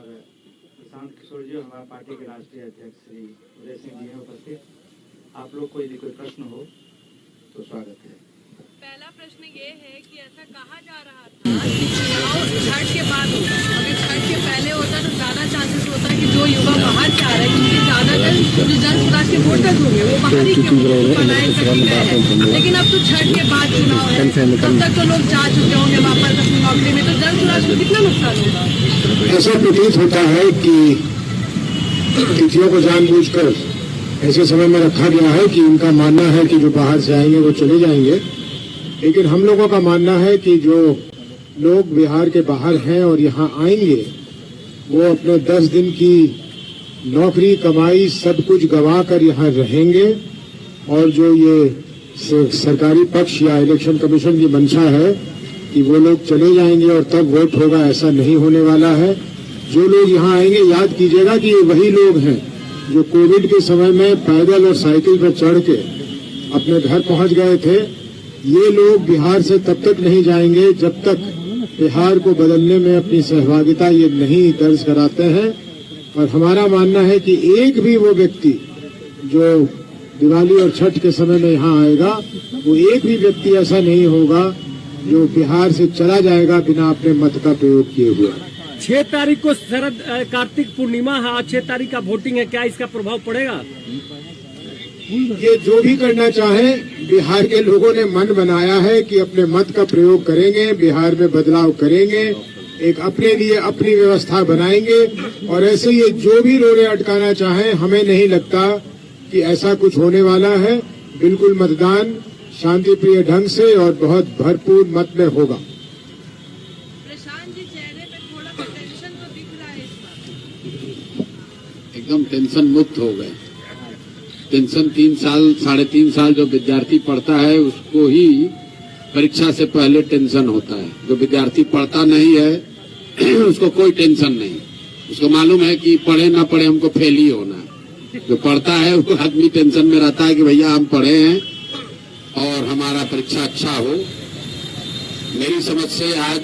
और प्रशांत किशोर जी और हमारे पार्टी के राष्ट्रीय अध्यक्ष श्री उदय सिंह जी हैं उपस्थित। आप लोग को यदि कोई प्रश्न हो तो स्वागत है। पहला प्रश्न ये है कि ऐसा कहा जा रहा था कि चुनाव छठ के बाद होगा। अगर छठ के पहले होता तो ज्यादा चांसेस होता कि जो युवा बाहर से आ रहे हैं क्योंकि ज्यादातर जो जन स्वराज के वोटर्स होंगे वो बाहर ही पलायन करके गए हैं। लेकिन अब तो छठ के बाद चुनाव है, तब तक तो लोग जा चुके होंगे वापस अपनी नौकरी में, तो जन स्वराज को कितना नुकसान होगा? ऐसा प्रतीत होता है कि तिथियों को जानबूझकर ऐसे समय में रखा गया है कि इनका मानना है कि जो बाहर से आएंगे वो चले जाएंगे। लेकिन हम लोगों का मानना है कि जो लोग बिहार के बाहर हैं और यहाँ आएंगे वो अपने 10 दिन की नौकरी कमाई सब कुछ गंवा कर यहाँ रहेंगे। और जो ये सरकारी पक्ष या इलेक्शन कमीशन की मंशा है कि वो लोग चले जाएंगे और तब वोट होगा, ऐसा नहीं होने वाला है। जो लोग यहाँ आएंगे, याद कीजिएगा कि ये वही लोग हैं जो कोविड के समय में पैदल और साइकिल पर चढ़ के अपने घर पहुंच गए थे। ये लोग बिहार से तब तक नहीं जाएंगे जब तक बिहार को बदलने में अपनी सहभागिता ये नहीं दर्ज कराते हैं। और हमारा मानना है कि एक भी वो व्यक्ति जो दिवाली और छठ के समय में यहाँ आएगा, वो एक भी व्यक्ति ऐसा नहीं होगा जो बिहार से चला जाएगा बिना अपने मत का प्रयोग किए हुए। 6 तारीख को शरद कार्तिक पूर्णिमा है, 6 तारीख का वोटिंग है, क्या इसका प्रभाव पड़ेगा? ये जो भी करना चाहें, बिहार के लोगों ने मन बनाया है कि अपने मत का प्रयोग करेंगे, बिहार में बदलाव करेंगे, एक अपने लिए अपनी व्यवस्था बनाएंगे। और ऐसे ये जो भी रोड़े अटकाना चाहें, हमें नहीं लगता कि ऐसा कुछ होने वाला है। बिल्कुल मतदान शांतिप्रिय ढंग से और बहुत भरपूर मत में होगा। प्रशांत जी, चेहरे पे थोड़ा टेंशन तो दिख रहा है इस बार। एकदम टेंशन मुक्त हो गए। टेंशन 3 साल 3.5 साल जो विद्यार्थी पढ़ता है उसको ही परीक्षा से पहले टेंशन होता है। जो विद्यार्थी पढ़ता नहीं है उसको कोई टेंशन नहीं। उसको मालूम है कि पढ़े ना पढ़े हमको फेल ही होना है। जो पढ़ता है वो आदमी टेंशन में रहता है कि भैया हम पढ़े हैं और हमारा परीक्षा अच्छा हो। मेरी समझ से आज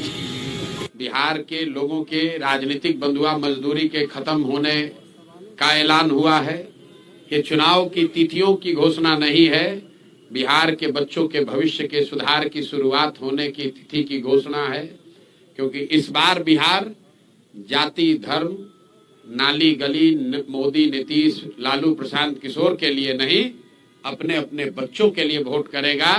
बिहार के लोगों के राजनीतिक बंधुआ मजदूरी के खत्म होने का ऐलान हुआ है। ये चुनाव की तिथियों की घोषणा नहीं है, बिहार के बच्चों के भविष्य के सुधार की शुरुआत होने की तिथि की घोषणा है। क्योंकि इस बार बिहार जाति धर्म नाली गली मोदी नीतीश लालू प्रशांत किशोर के लिए नहीं, अपने अपने बच्चों के लिए वोट करेगा,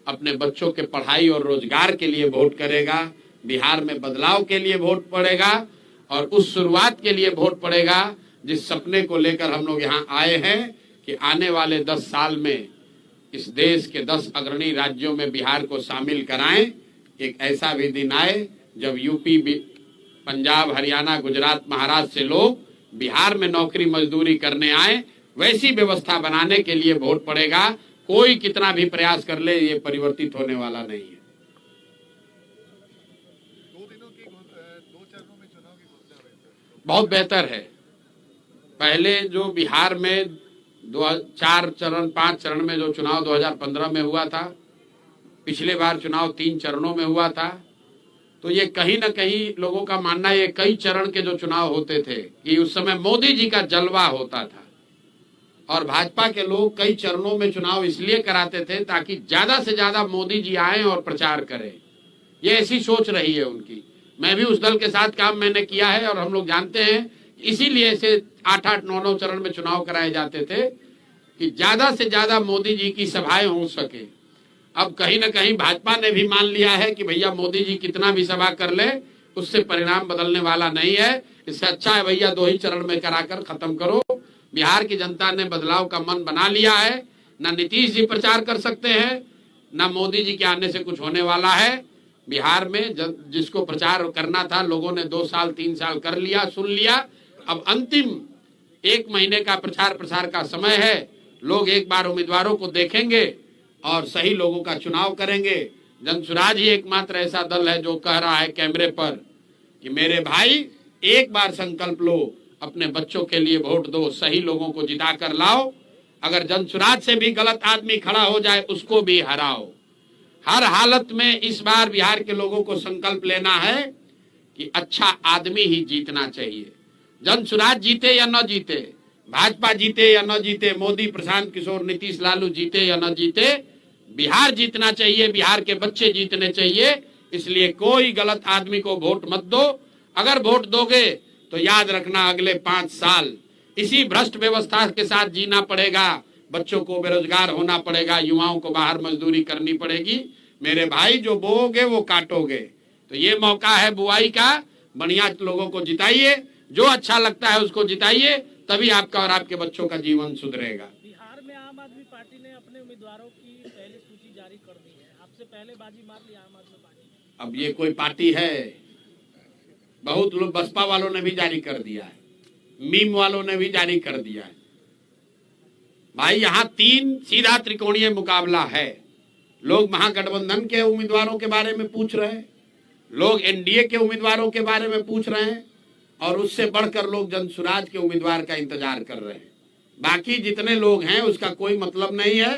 अपने बच्चों के पढ़ाई और रोजगार के लिए वोट करेगा, बिहार में बदलाव के लिए वोट पड़ेगा और उस शुरुआत के लिए वोट पड़ेगा जिस सपने को लेकर हम लोग यहाँ आए हैं कि आने वाले 10 साल में इस देश के 10 अग्रणी राज्यों में बिहार को शामिल कराएं। एक ऐसा भी दिन आए जब यूपी पंजाब हरियाणा गुजरात महाराष्ट्र से लोग बिहार में नौकरी मजदूरी करने आए, वैसी व्यवस्था बनाने के लिए वोट पड़ेगा। कोई कितना भी प्रयास कर ले, ये परिवर्तित होने वाला नहीं है। 2 चरणों में चुनाव की घोषणा बहुत बेहतर है। पहले जो बिहार में 4 चरण 5 चरण में जो चुनाव 2015 में हुआ था, पिछले बार चुनाव 3 चरणों में हुआ था, तो ये कहीं ना कहीं लोगों का मानना है ये कई चरण के जो चुनाव होते थे कि उस समय मोदी जी का जलवा होता था और भाजपा के लोग कई चरणों में चुनाव इसलिए कराते थे ताकि ज्यादा से ज्यादा मोदी जी आए और प्रचार करें। ये ऐसी सोच रही है उनकी। मैं भी उस दल के साथ काम मैंने किया है और हम लोग जानते हैं, इसीलिए ऐसे 8-8, 9-9 चरण में चुनाव कराए जाते थे कि ज्यादा से ज्यादा मोदी जी की सभाएं हो सके। अब कहीं ना कहीं भाजपा ने भी मान लिया है कि भैया मोदी जी कितना भी सभा कर ले उससे परिणाम बदलने वाला नहीं है, इससे अच्छा है भैया 2 ही चरण में कराकर खत्म करो। बिहार की जनता ने बदलाव का मन बना लिया है। ना नीतीश जी प्रचार कर सकते हैं, ना मोदी जी के आने से कुछ होने वाला है। बिहार में जिसको प्रचार करना था लोगों ने 2 साल 3 साल कर लिया, सुन लिया। अब अंतिम 1 महीने का प्रचार प्रसार का समय है। लोग एक बार उम्मीदवारों को देखेंगे और सही लोगों का चुनाव करेंगे। जनसुराज ही एकमात्र ऐसा दल है जो कह रहा है कैमरे पर कि मेरे भाई एक बार संकल्प लो, अपने बच्चों के लिए वोट दो, सही लोगों को जिता कर लाओ। अगर जनसुराज से भी गलत आदमी खड़ा हो जाए उसको भी हराओ। हर हालत में इस बार बिहार के लोगों को संकल्प लेना है कि अच्छा आदमी ही जीतना चाहिए। जन सुराज जीते या न जीते, भाजपा जीते या न जीते, मोदी, प्रशांत किशोर, नीतीश, लालू जीते या न जीते, बिहार जीतना चाहिए, बिहार के बच्चे जीतने चाहिए। इसलिए कोई गलत आदमी को वोट मत दो। अगर वोट दोगे तो याद रखना अगले 5 साल इसी भ्रष्ट व्यवस्था के साथ जीना पड़ेगा। बच्चों को बेरोजगार होना पड़ेगा, युवाओं को बाहर मजदूरी करनी पड़ेगी। मेरे भाई, जो बोओगे वो काटोगे। तो ये मौका है बुआई का, बढ़िया लोगों को जिताइए, जो अच्छा लगता है उसको जिताइए, तभी आपका और आपके बच्चों का जीवन सुधरेगा। बिहार में आम आदमी पार्टी ने अपने उम्मीदवारों की पहली सूची जारी कर दी है, आपसे पहले बाजी मार ली आम आदमी पार्टी। अब ये कोई पार्टी है? बहुत लोग, बसपा वालों ने भी जारी कर दिया है, मीम वालों ने भी जारी कर दिया है। भाई, यहाँ 3 सीधा त्रिकोणीय मुकाबला है। लोग महागठबंधन के उम्मीदवारों के बारे में पूछ रहे हैं, लोग एनडीए के उम्मीदवारों के बारे में पूछ रहे हैं, और उससे बढ़कर लोग जनसुराज के उम्मीदवार का इंतजार कर रहे हैं। बाकी जितने लोग हैं उसका कोई मतलब नहीं है।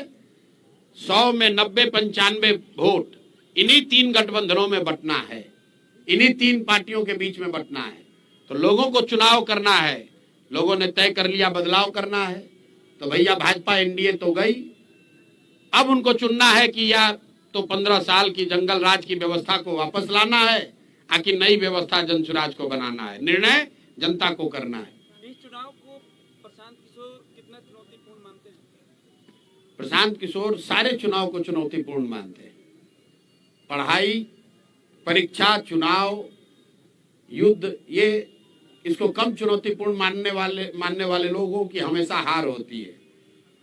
100 में 90-95 वोट इन्हीं 3 गठबंधनों में बंटना है, इन्हीं 3 पार्टियों के बीच में बंटना है। तो लोगों को चुनाव करना है, लोगों ने तय कर लिया बदलाव करना है। तो भैया, भाजपा एनडीए तो गई, अब उनको चुनना है कि या तो 15 साल की जंगल राज की व्यवस्था को वापस लाना है, आखिर नई व्यवस्था जनसुराज को बनाना है। निर्णय जनता को करना है। इस चुनाव को प्रशांत किशोर कितना चुनौतीपूर्ण मानते हैं? प्रशांत किशोर सारे चुनाव को चुनौतीपूर्ण मानते हैं। पढ़ाई, परीक्षा, चुनाव, युद्ध, ये इसको कम चुनौतीपूर्ण मानने वाले लोगों की हमेशा हार होती है।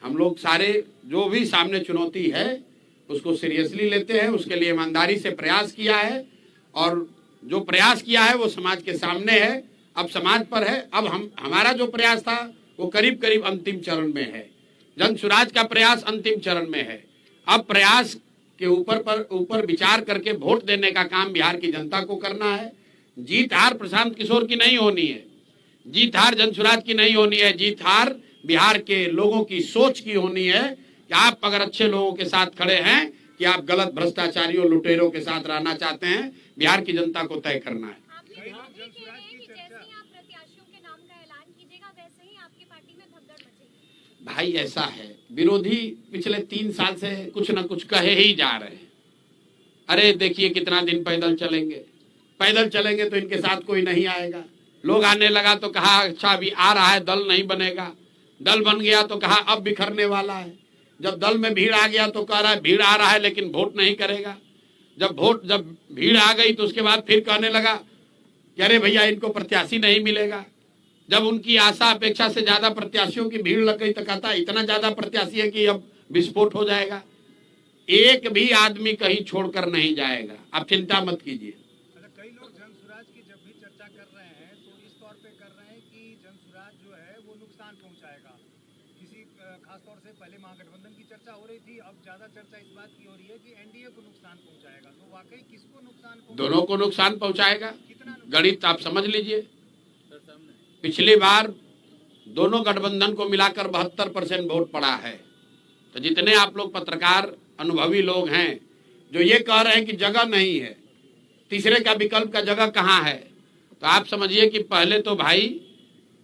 हम लोग सारे जो भी सामने चुनौती है उसको सीरियसली लेते हैं, उसके लिए ईमानदारी से प्रयास किया है, और जो प्रयास किया है वो समाज के सामने है, अब समाज पर है। अब हमारा जो प्रयास था वो करीब करीब अंतिम चरण में है, जनसुराज का प्रयास अंतिम चरण में है। अब प्रयास के ऊपर विचार करके वोट देने का काम बिहार की जनता को करना है। जीत हार प्रशांत किशोर की नहीं होनी है, जीत हार जनसुराज की नहीं होनी है, जीत हार बिहार के लोगों की सोच की होनी है कि आप अगर अच्छे लोगों के साथ खड़े हैं कि आप गलत भ्रष्टाचारियों, लुटेरों के साथ रहना चाहते हैं, बिहार की जनता को तय करना है। भाई, ऐसा है, विरोधी पिछले 3 साल से कुछ न कुछ कहे ही जा रहे हैं। अरे देखिए कितना दिन पैदल चलेंगे, पैदल चलेंगे तो इनके साथ कोई नहीं आएगा। लोग आने लगा तो कहा अच्छा अभी आ रहा है, दल नहीं बनेगा। दल बन गया तो कहा अब बिखरने वाला है। जब दल में भीड़ आ गया तो कह रहा है भीड़ आ रहा है लेकिन वोट नहीं करेगा। जब भीड़ आ गई तो उसके बाद फिर कहने लगा कि अरे भैया इनको प्रत्याशी नहीं मिलेगा। जब उनकी आशा अपेक्षा से ज्यादा प्रत्याशियों की भीड़ लग गई तो कहता इतना ज्यादा प्रत्याशी है कि अब विस्फोट हो जाएगा। एक भी आदमी कहीं छोड़कर नहीं जाएगा, आप चिंता मत कीजिए। कई लोग जनसुराज की जब भी चर्चा कर रहे हैं तो इस तौर पे कर रहे हैं कि जनसुराज जो है वो नुकसान पहुंचाएगा। किसी खास तौर से पहले महागठबंधन की चर्चा हो रही थी, अब ज्यादा चर्चा इस बात की हो रही है कि एनडीए को नुकसान पहुंचाएगा। तो वाकई किसको नुकसान पहुंचाएगा? दोनों को नुकसान पहुंचाएगा। गणित आप समझ लीजिए, पिछली बार दोनों गठबंधन को मिलाकर 72% वोट पड़ा है। तो जितने आप लोग पत्रकार अनुभवी लोग हैं जो ये कह रहे हैं कि जगह नहीं है, तीसरे का विकल्प का जगह कहाँ है, तो आप समझिए कि पहले तो भाई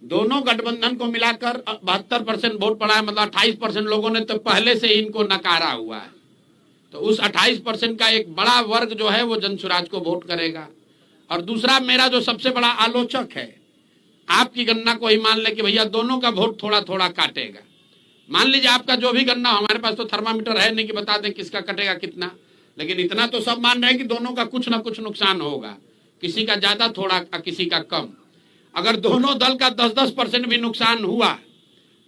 दोनों गठबंधन को मिलाकर 72% वोट पड़ा है, मतलब 28% लोगों ने तो पहले से ही इनको नकारा हुआ है। तो उस 28% का एक बड़ा वर्ग जो है वो जनसुराज को वोट करेगा। और दूसरा, मेरा जो सबसे बड़ा आलोचक है, आपकी गणना को ही मान ले कि भैया दोनों का वोट थोड़ा थोड़ा काटेगा। मान लीजिए आपका जो भी गणना, हमारे पास तो थर्मामीटर है नहीं कि बता दें किसका कटेगा कितना, लेकिन इतना तो सब मान रहे हैं कि दोनों का कुछ ना कुछ नुकसान होगा, किसी का ज्यादा थोड़ा, किसी का कम। अगर दोनों दल का 10-10% भी नुकसान हुआ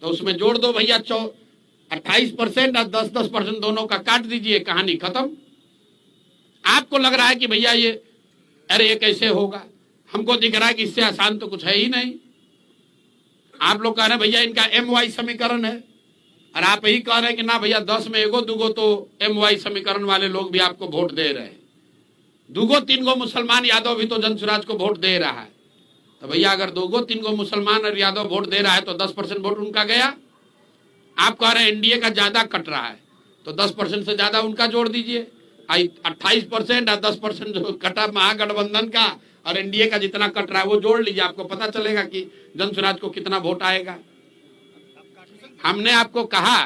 तो उसमें जोड़ दो भैया 28% और 10-10% दोनों का काट दीजिए, कहानी खत्म। आपको लग रहा है कि भैया ये अरे ये कैसे होगा, हमको दिख रहा है कि इससे आसान तो कुछ है ही नहीं। आप लोग कह रहे हैं भैया इनका MY समीकरण है, और आप यही कह रहे हैं कि ना भैया 10 में एगो दूगो तो MY समीकरण वाले लोग भी आपको वोट दे रहे हैं, 2-3 मुसलमान यादव भी तो जनसुराज को वोट दे रहा है। तो भैया अगर 2-3 मुसलमान और यादव वोट दे रहा है तो 10% वोट उनका गया। आप कह रहे हैं एनडीए का ज्यादा कट रहा है, तो 10% से ज्यादा उनका जोड़ दीजिए। 28% और 10% जो कटा महागठबंधन का, और एनडीए का जितना कट रहा है वो जोड़ लीजिए, आपको पता चलेगा कि जन स्वराज को कितना वोट आएगा। हमने आपको कहा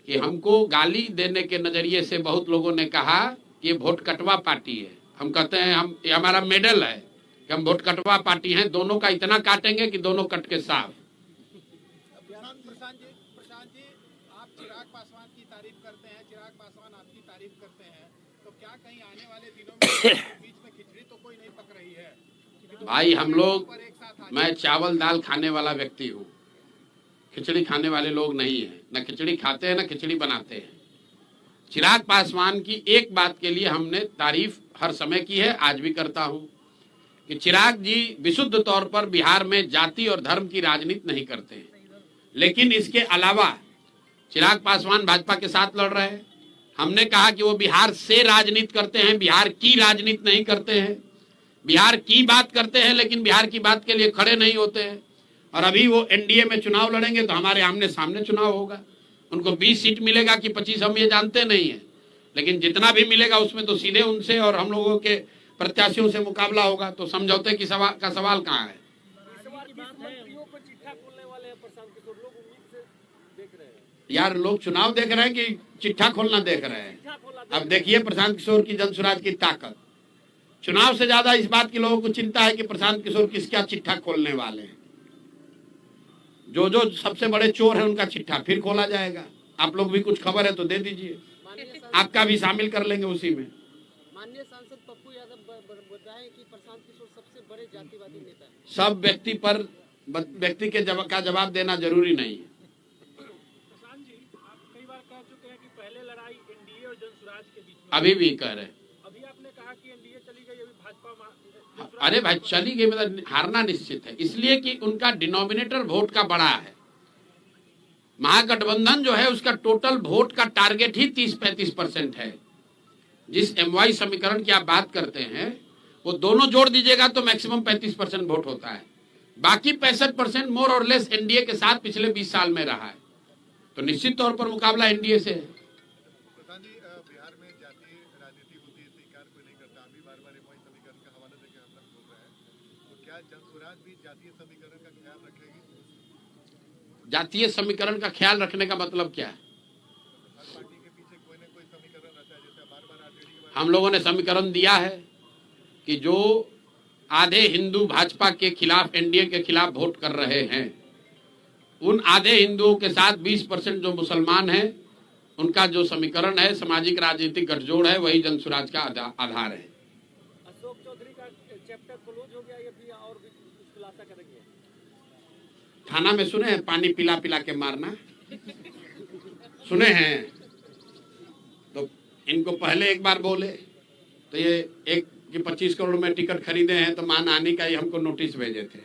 कि हमको गाली देने के नजरिए से बहुत लोगों ने कहा कि ये वोट कटवा पार्टी है। हम कहते हैं ये हमारा मेडल है कि हम वोट कटवा पार्टी हैं, दोनों का इतना काटेंगे कि दोनों कट के साफ। प्रशांत जी, आप चिराग पासवान की तारीफ करते हैं, चिराग पासवान आपकी तारीफ करते हैं, तो क्या कहीं आने वाले दिनों में बीच में खिचड़ी तो कोई नहीं पक रही है? भाई हम लोग, मैं चावल दाल खाने वाला व्यक्ति हूँ, खिचड़ी खाने वाले लोग नहीं है। न खिचड़ी खाते हैं न खिचड़ी बनाते हैं। चिराग पासवान की एक बात के लिए हमने तारीफ हर समय की है, आज भी करता हूँ, कि चिराग जी विशुद्ध तौर पर बिहार में जाति और धर्म की राजनीति नहीं करते हैं। लेकिन इसके अलावा चिराग पासवान भाजपा के साथ लड़ रहे हैं। हमने कहा कि वो बिहार से राजनीति करते हैं, बिहार की राजनीति नहीं करते हैं। बिहार की बात करते हैं लेकिन बिहार की बात के लिए खड़े नहीं होते हैं। और अभी वो एनडीए में चुनाव लड़ेंगे तो हमारे आमने सामने चुनाव होगा। उनको 20 सीट मिलेगा कि 25 हम ये जानते नहीं है, लेकिन जितना भी मिलेगा उसमें तो सीधे उनसे और हम लोगों के प्रत्याशियों से मुकाबला होगा। तो समझौते की सवाल कहाँ है? यार लोग चुनाव देख रहे हैं कि चिट्ठा खोलना देख रहे हैं? अब देखिए प्रशांत किशोर की जन स्वराज की ताकत। चुनाव से ज्यादा इस बात की लोगों को चिंता है कि प्रशांत किशोर किसका चिट्ठा खोलने वाले हैं। जो जो सबसे बड़े चोर हैं उनका चिट्ठा फिर खोला जाएगा। आप लोग भी कुछ खबर है तो दे दीजिए, आपका भी शामिल कर लेंगे उसी में। माननीय सांसद पप्पू यादव बताएं कि प्रशांत किशोर सबसे बड़े जातिवादी नेता हैं। सब व्यक्ति के जवाब देना जरूरी नहीं है। प्रशांत जी, आप कई बार कह चुके हैं कि पहले लड़ाई एनडीए और जनसुराज के बीच में, अभी भी कह रहे हैं। अभी आपने कहा कि एनडीए चली गई, अभी भाजपा अरे भाई चली गई मतलब हारना निश्चित है, इसलिए कि उनका डिनोमिनेटर वोट का बड़ा है। महागठबंधन जो है उसका टोटल वोट का टारगेट ही 30-35% है। जिस एमवाई समीकरण की आप बात करते हैं वो दोनों जोड़ दीजिएगा तो मैक्सिमम 35% वोट होता है। बाकी 65% मोर और लेस एनडीए के साथ पिछले 20 साल में रहा है। तो निश्चित तौर पर मुकाबला एनडीए से है। बिहार में जातीय राजनीति होती है, स्वीकार कोई नहीं करता। अभी बार बार एमवाई समीकरण का हवाला देकर हम लोग बोल रहे हैं, तो क्या जन स्वराज भी जातीय समीकरण का ख्याल रखेगी? जातीय समीकरण का ख्याल रखने का मतलब क्या है? हर पार्टी के पीछे कोई ना कोई समीकरण रहता है। जैसे बार बार आरजेडी हम लोगों ने समीकरण दिया है कि जो आधे हिंदू भाजपा के खिलाफ एनडीए के खिलाफ वोट कर रहे हैं, उन आधे हिंदुओं के साथ 20% जो मुसलमान हैं, उनका जो समीकरण है सामाजिक राजनीतिक गठजोड़ है, वही जन स्वराज का आधार है। अशोक चौधरी का चैप्टर क्लोज हो गया या फिर और भी खुलासा करेंगे? थाना में सुने हैं पानी पिला पिला के मारना, सुने हैं? तो इनको पहले एक बार बोले तो ये एक कि 25 करोड़ में टिकट खरीदे हैं तो मानहानि का ही हमको नोटिस भेजे थे।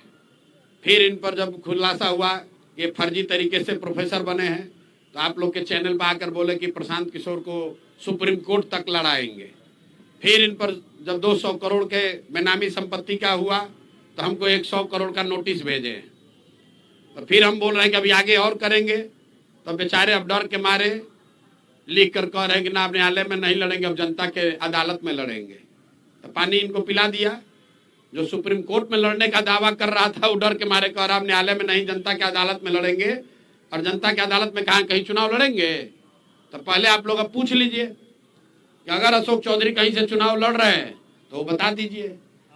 फिर इन पर जब खुलासा हुआ ये फर्जी तरीके से प्रोफेसर बने हैं तो आप लोग के चैनल पर आकर बोले कि प्रशांत किशोर को सुप्रीम कोर्ट तक लड़ाएंगे। फिर इन पर जब 200 करोड़ के बेनामी संपत्ति का हुआ तो हमको 100 करोड़ का नोटिस भेजे। और फिर हम बोल रहे हैं कि अभी आगे और करेंगे, तो बेचारे अब डर के मारे लिख कर कह रहे हैं कि ना न्यायालय में नहीं लड़ेंगे, अब जनता के अदालत में लड़ेंगे। तो पानी इनको पिला दिया। जो सुप्रीम कोर्ट में लड़ने का दावा कर रहा था वो डर के मारे कह रहा न्यायालय में नहीं, जनता के अदालत में लड़ेंगे। और जनता की अदालत में कहाँ कहीं चुनाव लड़ेंगे? तो पहले आप लोग अब पूछ लीजिए कि अगर अशोक चौधरी कहीं से चुनाव लड़ रहे हैं तो वो बता दीजिए,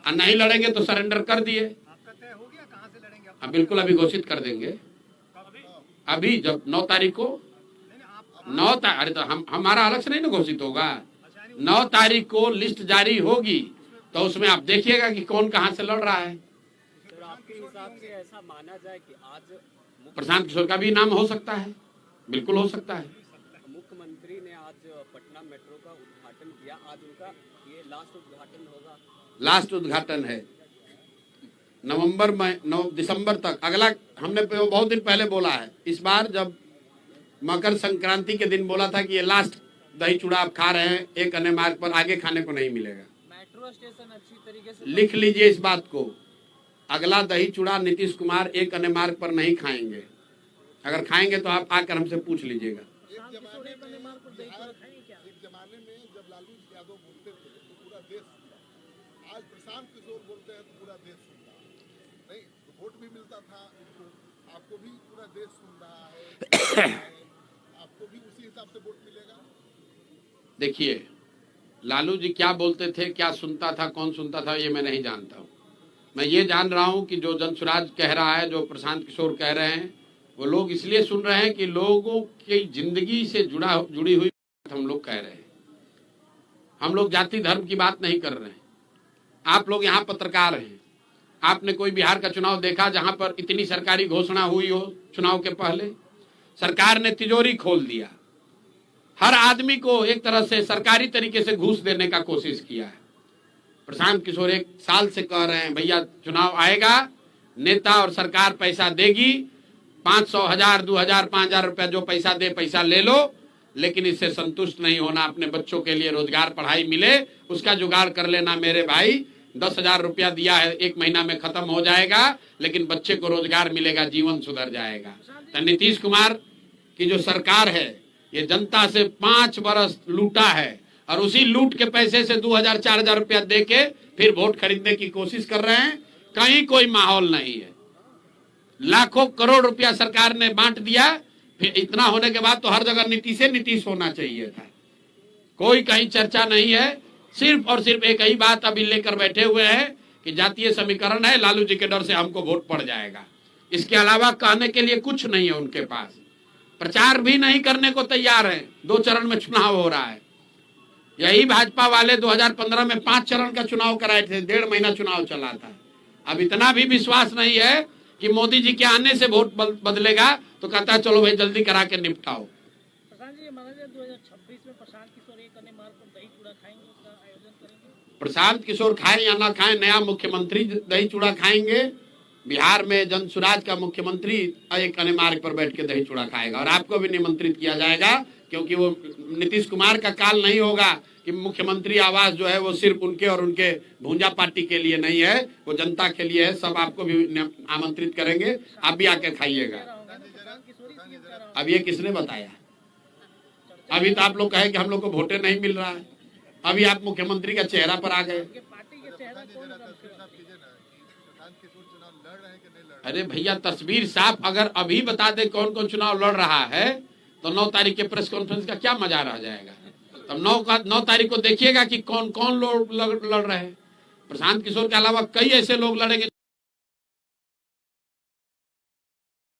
और नहीं लड़ेंगे तो सरेंडर कर दिए। आपका तय हो गया कहाँ से लड़ेंगे? हाँ बिल्कुल, अभी घोषित कर देंगे। अभी जब 9 तारीख को 9 तारीख, अरे तो हमारा अलग से नहीं ना घोषित होगा। 9 तारीख को लिस्ट जारी होगी तो उसमें आप देखिएगा कि कौन कहाँ से लड़ रहा है। तो आपके हिसाब से ऐसा माना जाए कि आज प्रशांत किशोर का भी नाम हो सकता है, बिल्कुल हो सकता है। मुख्यमंत्री ने आज पटना मेट्रो का उद्घाटन किया, आज उनका ये लास्ट उद्घाटन होगा? लास्ट उद्घाटन है नवंबर में 9 दिसंबर तक। अगला हमने बहुत दिन पहले बोला है, इस बार जब मकर संक्रांति के दिन बोला था कि ये लास्ट दही चूड़ा आप खा रहे हैं एक अन्य मार्ग पर, आगे खाने को नहीं मिलेगा। मेट्रो स्टेशन अच्छी तरीके से लिख लीजिए इस बात को, अगला दही चूड़ा नीतीश कुमार एक अन्य मार्ग पर नहीं खाएंगे। अगर खाएंगे तो आप आकर हमसे पूछ लीजिएगा। एक जमाने में जब लालू यादव बोलते थे तो पूरा देश आज प्रशांत किशोर बोलते हैं तो पूरा देश सुन रहा है, नहीं तो वोट भी मिलता था उनको, आपको भी पूरा देश सुन रहा है, आपको भी उसी हिसाब से वोट मिलेगा। देखिए, लालू जी क्या बोलते थे, क्या सुनता था, कौन सुनता था, ये मैं नहीं जानता हूँ। मैं ये जान रहा हूँ कि जो जनसुराज कह रहा है, जो प्रशांत किशोर कह रहे हैं, वो लोग इसलिए सुन रहे हैं कि लोगों की जिंदगी से जुड़ी हुई बात हम लोग कह रहे हैं। हम लोग जाति धर्म की बात नहीं कर रहे हैं। आप लोग यहाँ पत्रकार हैं, आपने कोई बिहार का चुनाव देखा जहां पर इतनी सरकारी घोषणा हुई हो? चुनाव के पहले सरकार ने तिजोरी खोल दिया, हर आदमी को एक तरह से सरकारी तरीके से घूस देने का कोशिश किया है। प्रशांत किशोर 1 साल से कह रहे हैं भैया चुनाव आएगा, नेता और सरकार पैसा देगी, 500, 1000, 2000, 5000 रुपया जो पैसा दे पैसा ले लो, लेकिन इससे संतुष्ट नहीं होना। अपने बच्चों के लिए रोजगार पढ़ाई मिले उसका जुगाड़ कर लेना मेरे भाई। 10,000 रुपया दिया है, 1 महीना में खत्म हो जाएगा, लेकिन बच्चे को रोजगार मिलेगा, जीवन सुधर जाएगा। तो नीतीश कुमार की जो सरकार है ये जनता से 5 बरस लूटा है और उसी लूट के पैसे से 2000, 4000 रुपया दे के फिर वोट खरीदने की कोशिश कर रहे हैं। कहीं कोई माहौल नहीं है। लाखों करोड़ रुपया सरकार ने बांट दिया, फिर इतना होने के बाद तो हर जगह नीतीश होना चाहिए था। कोई कहीं चर्चा नहीं है, सिर्फ और सिर्फ एक ही बात अभी लेकर बैठे हुए हैं कि जातीय समीकरण है, लालू जी के डर से हमको वोट पड़ जाएगा। इसके अलावा कहने के लिए कुछ नहीं है उनके पास। प्रचार भी नहीं करने को तैयार है। 2 चरण में चुनाव हो रहा है। यही भाजपा वाले 2015 में 5 चरण का चुनाव कराए थे, 1.5 महीना चुनाव चला था। अब इतना भी विश्वास नहीं है कि मोदी जी के आने से वोट बदलेगा, तो कहता है चलो भाई जल्दी करा के निपटाओ। प्रशांत जी, माना जाए 2026 में प्रशांत किशोर एक अन्य मार्ग पर दही चूड़ा खाएंगे, उसका आयोजन करेंगे? प्रशांत किशोर खाएं या ना खाएं, नया मुख्यमंत्री दही चूड़ा खाएंगे। बिहार में जनसुराज का मुख्यमंत्री एक अन्य मार्ग पर बैठ के दही चूड़ा खाएगा और आपको भी निमंत्रित किया जाएगा, क्योंकि वो नीतीश कुमार का काल नहीं होगा कि मुख्यमंत्री आवास जो है वो सिर्फ उनके और उनके भूंजा पार्टी के लिए नहीं है, वो जनता के लिए है। सब आपको भी आमंत्रित करेंगे, आप भी आके खाइएगा। अब ये किसने बताया? अभी तो आप लोग कहे कि हम लोग को वोटें नहीं मिल रहा है, अभी आप मुख्यमंत्री का चेहरा पर आ गए। अरे भैया तस्वीर साफ अगर अभी बता दे कौन कौन चुनाव लड़ रहा है तो 9 तारीख के प्रेस कॉन्फ्रेंस का क्या मजा रह जाएगा। तब 9 तारीख को देखिएगा कि कौन कौन लोग लड़ रहे हैं। प्रशांत किशोर के अलावा कई ऐसे लोग लड़ेंगे।